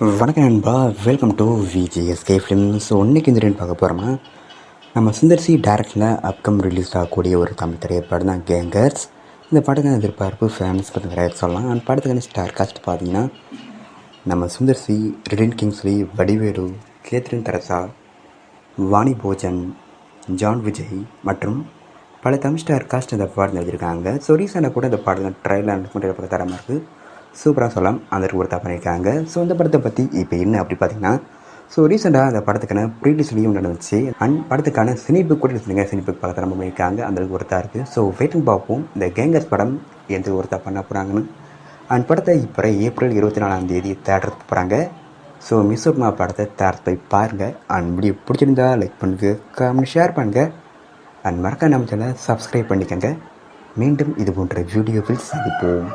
வணக்கம் நண்பா, welcome to VGSK film. So இன்றைக்கி இந்த ரெண்டு பார்க்க போகிறோமா, நம்ம சுந்தர் சி டேரக்டில் அப்கம் ரிலீஸ் ஆகக்கூடிய ஒரு தமிழ் திரைப்படம் தான் கேங்கர்ஸ். இந்த படத்துக்கான எதிர்பார்ப்பு ஃபேன்ஸ் பற்றி நிறைய சொல்லலாம். அந்த படத்துக்கான ஸ்டார் காஸ்ட் பார்த்தீங்கன்னா நம்ம சுந்தர் சி, ரிடன் கிங்ஸ்லி, வடிவேலு, கேத்ரின் தெரசா, வாணி போஜன், ஜான் விஜய் மற்றும் பல தமிழ் ஸ்டார் காஸ்ட் இந்த படம் எழுதியிருக்காங்க. ஸோ ரீசெண்டாக கூட இந்த படத்தில் ட்ரைலர் தரமாக இருக்குது, சூப்பராக சொல்லலாம், அந்த ஒருத்தா பண்ணியிருக்காங்க. ஸோ இந்த படத்தை பற்றி இப்போ என்ன அப்படி பார்த்தீங்கன்னா, ஸோ ரீசெண்டாக அந்த படத்துக்கான ப்ரீலிஸ்லையும் நடந்துச்சு. அண்ட் படத்துக்கான சினிபுக் கூட இருந்துங்க, சினிபுக் படத்தை நம்ம பண்ணியிருக்காங்க, அந்த ஒருத்தா இருக்குது. ஸோ வெயிட்டிங் பார்ப்போம் இந்த கேங்கர்ஸ் படம் எந்த ஒருத்தா பண்ண போகிறாங்கன்னு. அண்ட் படத்தை இப்போ ஏப்ரல் 24 தேட்டருக்கு போகிறாங்க. ஸோ மிஸ் அவுட்மா படத்தை தேட்டர் போய் பாருங்கள். அண்ட் வீடியோ பிடிச்சிருந்தா லைக் பண்ணுங்கள், கமெண்ட் ஷேர் பண்ணுங்கள். அண்ட் மறக்காம நம்ம சேனலை சப்ஸ்கிரைப் பண்ணிக்கோங்க. மீண்டும் இது போன்ற வீடியோவில் சந்திப்போம்.